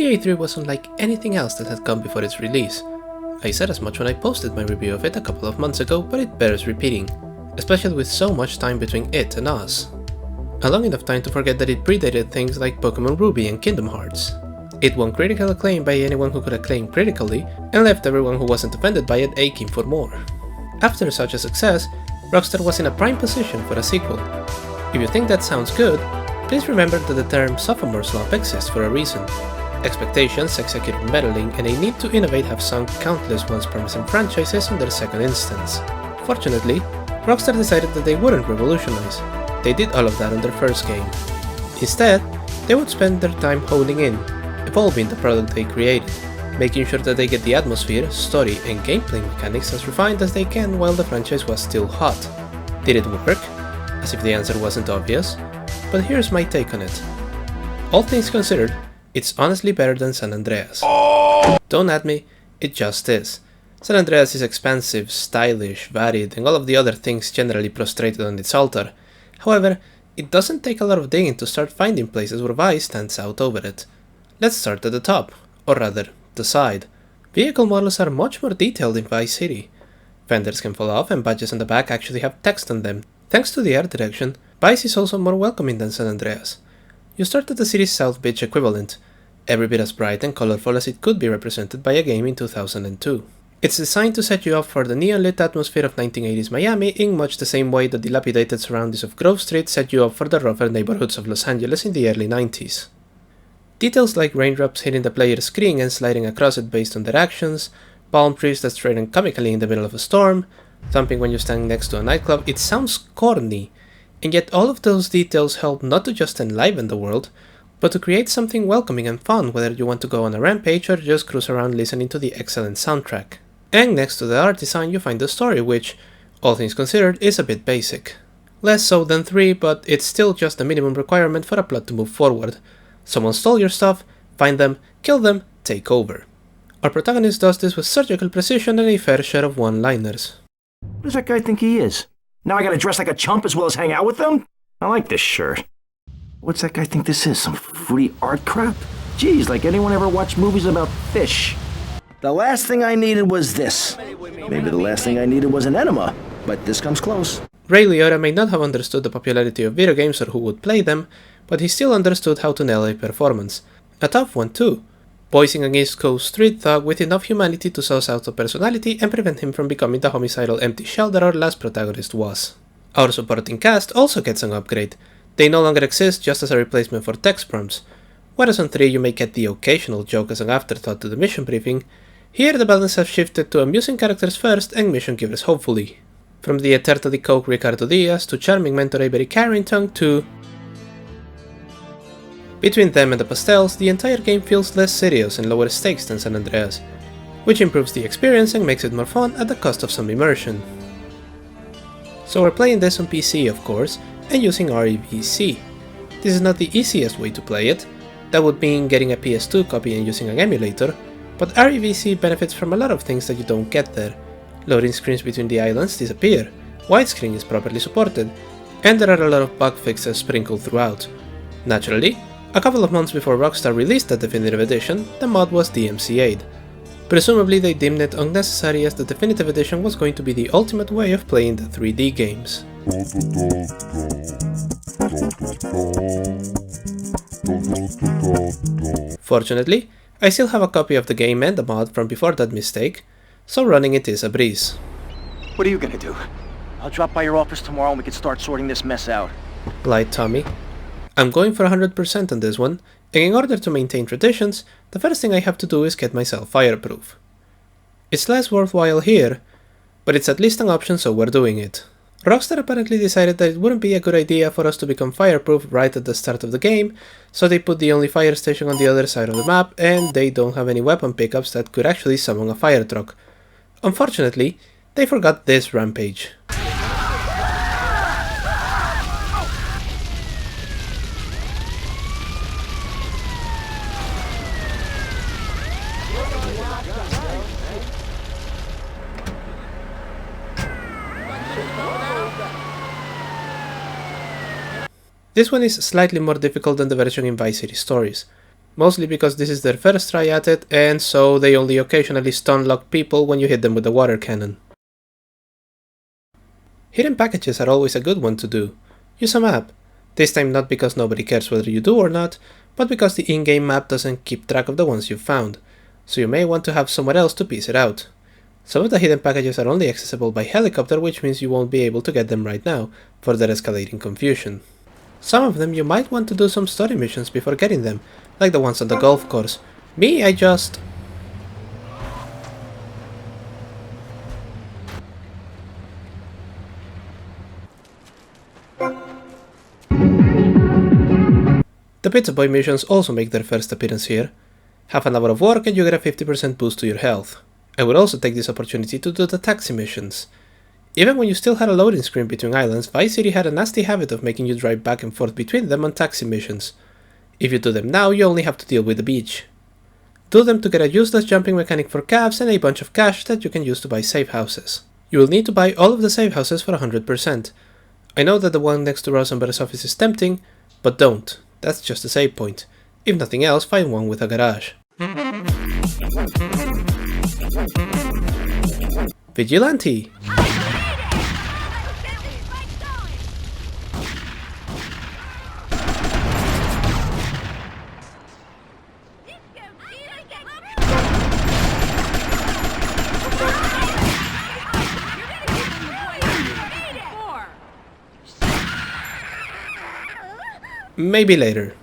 GTA 3 was unlike anything else that had come before its release. I said as much when I posted my review of it a couple of months ago, but it bears repeating, especially with so much time between it and us. A long enough time to forget that it predated things like Pokemon Ruby and Kingdom Hearts. It won critical acclaim by anyone who could acclaim critically, and left everyone who wasn't offended by it aching for more. After such a success, Rockstar was in a prime position for a sequel. If you think that sounds good, please remember that the term Sophomore slump exists for a reason. Expectations, executive meddling, and a need to innovate have sunk countless once promising franchises in their second instance. Fortunately, Rockstar decided that they wouldn't revolutionize. They did all of that on their first game. Instead, they would spend their time honing in, evolving the product they created, making sure that they get the atmosphere, story, and gameplay mechanics as refined as they can while the franchise was still hot. Did it work? As if the answer wasn't obvious. But here's my take on it. All things considered, it's honestly better than San Andreas. Don't at me, it just is. San Andreas is expansive, stylish, varied, and all of the other things generally prostrated on its altar. However, it doesn't take a lot of digging to start finding places where Vice stands out over it. Let's start at the top, or rather, the side. Vehicle models are much more detailed in Vice City. Fenders can fall off and badges on the back actually have text on them. Thanks to the art direction, Vice is also more welcoming than San Andreas. You start at the city's South Beach equivalent, every bit as bright and colorful as it could be represented by a game in 2002. It's designed to set you up for the neon-lit atmosphere of 1980s Miami in much the same way the dilapidated surroundings of Grove Street set you up for the rougher neighborhoods of Los Angeles in the early 90s. Details like raindrops hitting the player's screen and sliding across it based on their actions, palm trees that straighten comically in the middle of a storm, thumping when you stand next to a nightclub, it sounds corny, and yet all of those details help not to just enliven the world, but to create something welcoming and fun whether you want to go on a rampage or just cruise around listening to the excellent soundtrack. And next to the art design you find the story which, all things considered, is a bit basic. Less so than 3, but it's still just the minimum requirement for a plot to move forward. Someone stole your stuff, find them, kill them, take over. Our protagonist does this with surgical precision and a fair share of one-liners. What does that guy think he is? Now I gotta dress like a chump as well as hang out with them? I like this shirt. What's that guy think this is, some fruity art crap? Geez, like anyone ever watched movies about fish? The last thing I needed was this. Maybe the last thing I needed was an enema, but this comes close. Ray Liotta may not have understood the popularity of video games or who would play them, but he still understood how to nail a performance. A tough one too. Voicing an East Coast street thug with enough humanity to suss out the personality and prevent him from becoming the homicidal empty shell that our last protagonist was. Our supporting cast also gets an upgrade. They no longer exist just as a replacement for text prompts. Whereas on 3 you may get the occasional joke as an afterthought to the mission briefing, here the balance has shifted to amusing characters first and mission givers hopefully. From the eternally coke Ricardo Diaz to charming mentor Avery Carrington to... Between them and the pastels, the entire game feels less serious and lower stakes than San Andreas, which improves the experience and makes it more fun at the cost of some immersion. So we're playing this on PC of course, and using REVC. This is not the easiest way to play it, that would mean getting a PS2 copy and using an emulator, but REVC benefits from a lot of things that you don't get there. Loading screens between the islands disappear, widescreen is properly supported, and there are a lot of bug fixes sprinkled throughout. Naturally, a couple of months before Rockstar released the Definitive Edition, the mod was DMCA'd. Presumably they deemed it unnecessary as the Definitive Edition was going to be the ultimate way of playing the 3D games. Fortunately, I still have a copy of the game and the mod from before that mistake, so running it is a breeze. What are you gonna do? I'll drop by your office tomorrow and we can start sorting this mess out. Lied Tommy. I'm going for 100% on this one, and in order to maintain traditions, the first thing I have to do is get myself fireproof. It's less worthwhile here, but it's at least an option so we're doing it. Rockstar apparently decided that it wouldn't be a good idea for us to become fireproof right at the start of the game, so they put the only fire station on the other side of the map and they don't have any weapon pickups that could actually summon a fire truck. Unfortunately, they forgot this rampage. This one is slightly more difficult than the version in Vice City Stories. Mostly because this is their first try at it, and so they only occasionally stun lock people when you hit them with the water cannon. Hidden packages are always a good one to do. Use a map. This time not because nobody cares whether you do or not, but because the in-game map doesn't keep track of the ones you've found, so you may want to have somewhere else to piece it out. Some of the hidden packages are only accessible by helicopter, which means you won't be able to get them right now, further escalating confusion. Some of them you might want to do some story missions before getting them, like the ones on the golf course. Me, I just... The Pizza Boy missions also make their first appearance here. Half an hour of work and you get a 50% boost to your health. I would also take this opportunity to do the taxi missions. Even when you still had a loading screen between islands, Vice City had a nasty habit of making you drive back and forth between them on taxi missions. If you do them now, you only have to deal with the beach. Do them to get a useless jumping mechanic for cabs and a bunch of cash that you can use to buy safe houses. You will need to buy all of the safe houses for 100%. I know that the one next to Rosenberg's office is tempting, but don't. That's just a save point. If nothing else, find one with a garage. Vigilante! Maybe later.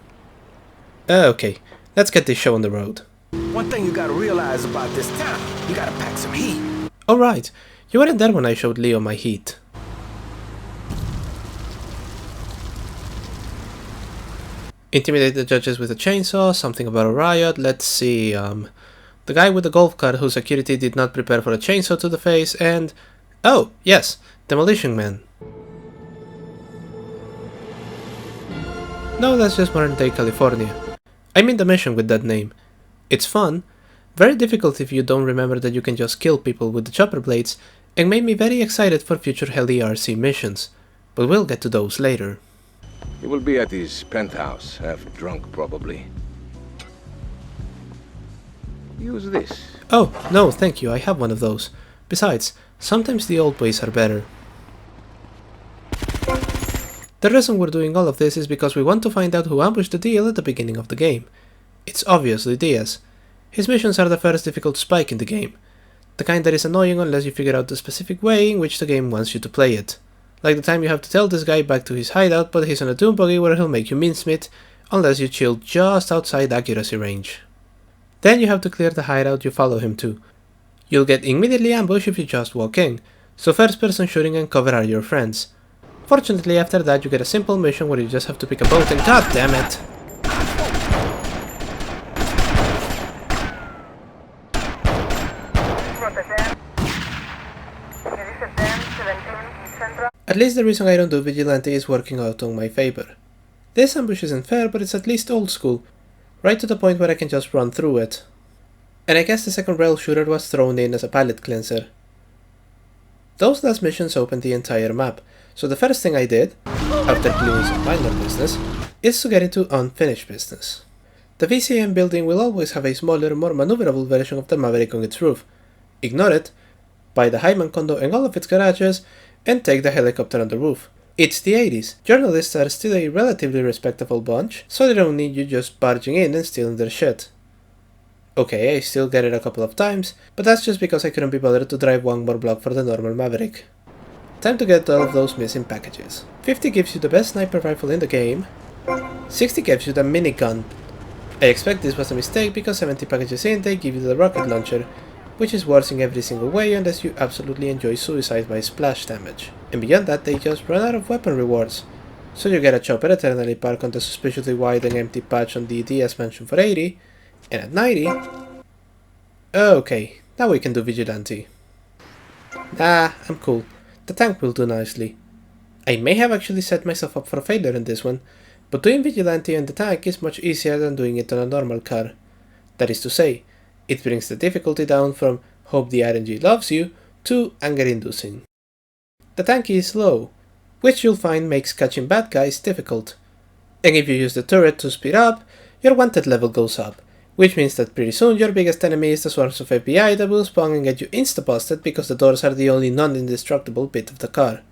Okay, let's get this show on the road. One thing you gotta realize about this town, you gotta pack some heat. Alright, you weren't there when I showed Leo my heat. Intimidate the judges with a chainsaw, something about a riot, let's see, the guy with the golf cart whose security did not prepare for a chainsaw to the face, and... oh, yes, Demolition Man. No, that's just modern day California. I mean the mission with that name. It's fun, very difficult if you don't remember that you can just kill people with the chopper blades, and made me very excited for future Heli RC missions, but we'll get to those later. He will be at his penthouse, half drunk probably. Use this. Oh, no, thank you, I have one of those. Besides, sometimes the old ways are better. The reason we're doing all of this is because we want to find out who ambushed the deal at the beginning of the game. It's obviously Diaz. His missions are the first difficult spike in the game, the kind that is annoying unless you figure out the specific way in which the game wants you to play it. Like the time you have to tell this guy back to his hideout, but he's on a doom buggy where he'll make you mincemeat, unless you chill just outside accuracy range. Then you have to clear the hideout you follow him to. You'll get immediately ambushed if you just walk in, so first person shooting and cover are your friends. Fortunately, after that you get a simple mission where you just have to pick a boat and god damn it! At least the reason I don't do Vigilante is working out on my favor. This ambush isn't fair, but it's at least old school, right to the point where I can just run through it. And I guess the second rail shooter was thrown in as a palate cleanser. Those last missions opened the entire map, so the first thing I did, after clearing some minor business, is to get into unfinished business. The VCM building will always have a smaller, more maneuverable version of the Maverick on its roof. Ignore it, buy the Hyman condo and all of its garages, and take the helicopter on the roof. It's the 80s. Journalists are still a relatively respectable bunch, so they don't need you just barging in and stealing their shit. Okay, I still get it a couple of times, but that's just because I couldn't be bothered to drive one more block for the normal Maverick. Time to get all of those missing packages. 50 gives you the best sniper rifle in the game, 60 gives you the minigun. I expect this was a mistake because 70 packages in they give you the rocket launcher, which is worse in every single way unless you absolutely enjoy suicide by splash damage. And beyond that they just run out of weapon rewards. So you get a chopper eternally parked on the suspiciously wide and empty patch on the DS mansion for 80, and at 90... okay, now we can do Vigilante. Nah, I'm cool. The tank will do nicely. I may have actually set myself up for failure in this one, but doing Vigilante and the tank is much easier than doing it on a normal car. That is to say, it brings the difficulty down from hope the RNG loves you to anger inducing. The tank is slow, which you'll find makes catching bad guys difficult. And if you use the turret to speed up, your wanted level goes up, which means that pretty soon your biggest enemy is the swarms of FBI that will spawn and get you insta-busted because the doors are the only non-indestructible bit of the car.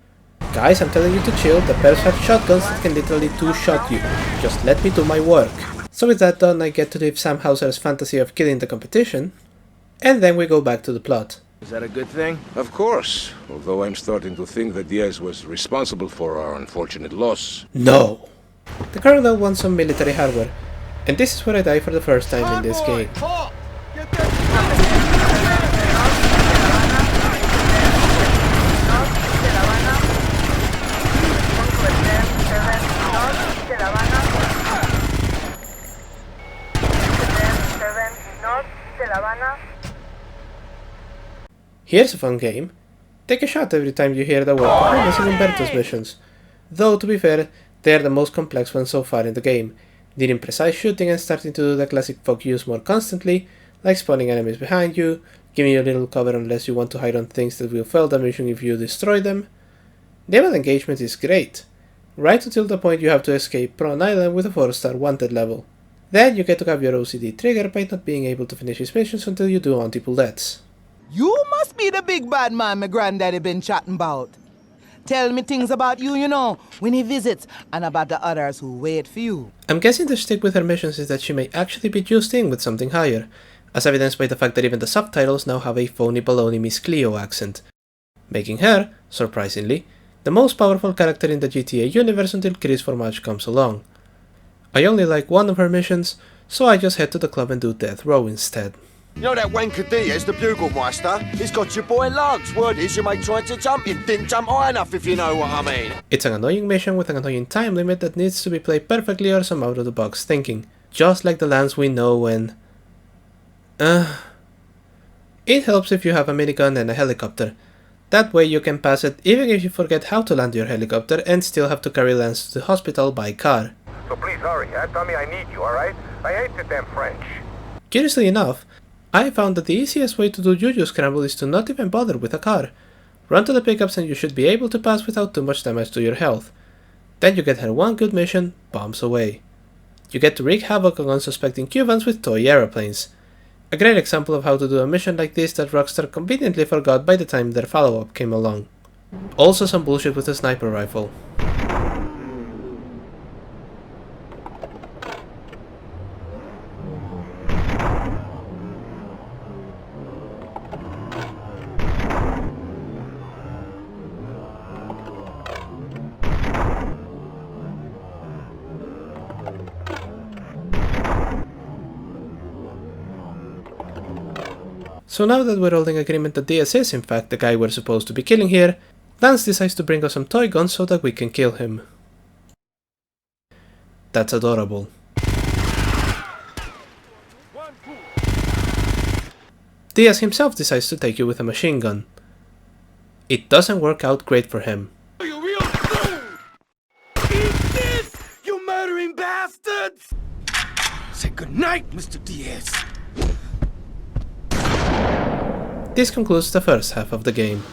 Guys, I'm telling you to chill, the perps have shotguns that can literally two-shot you. Just let me do my work. So with that done, I get to live Sam Hauser's fantasy of killing the competition, and then we go back to the plot. Is that a good thing? Of course, although I'm starting to think that Diaz was responsible for our unfortunate loss. No! The colonel wants some military hardware, and this is where I die for the first time in this game. Here's a fun game. Take a shot every time you hear the word performance in Umberto's missions. Though, to be fair, they are the most complex ones so far in the game, needing precise shooting and starting to do the classic fuck yous more constantly, like spawning enemies behind you, giving you a little cover unless you want to hide on things that will fail damaging if you destroy them. Naval engagement is great, right until the point you have to escape Prawn Island with a 4-star wanted level. Then you get to have your OCD triggered by not being able to finish his missions until you do multiple deaths. You must be the big bad man my granddaddy been chatting about. Tell me things about you, you know, when he visits, and about the others who wait for you. I'm guessing the shtick with her missions is that she may actually be juiced in with something higher, as evidenced by the fact that even the subtitles now have a phony baloney Miss Cleo accent, making her, surprisingly, the most powerful character in the GTA universe until Chris Formage comes along. I only like one of her missions, so I just head to the club and do Death Row instead. You know that wanker Diaz, the Bugelmeister? He's got your boy lugs. Word is your mate tried to jump him, didn't jump high enough, if you know what I mean. It's an annoying mission with an annoying time limit that needs to be played perfectly or some out-of-the-box thinking, just like the lands we know when... It helps if you have a minigun and a helicopter. That way you can pass it even if you forget how to land your helicopter and still have to carry Lance to the hospital by car. So please hurry, tell me I need you, alright? I hate the damn French. Curiously enough, I found that the easiest way to do Juju Scramble is to not even bother with a car. Run to the pickups and you should be able to pass without too much damage to your health. Then you get her one good mission, bombs away. You get to wreak havoc on unsuspecting Cubans with toy aeroplanes. A great example of how to do a mission like this that Rockstar conveniently forgot by the time their follow-up came along. Also some bullshit with a sniper rifle. So now that we're all in agreement that Diaz is in fact the guy we're supposed to be killing here, Lance decides to bring us some toy guns so that we can kill him. That's adorable. Diaz himself decides to take you with a machine gun. It doesn't work out great for him. You real fool! Eat this, you murdering bastards! Say goodnight, Mr. Diaz. This concludes the first half of the game.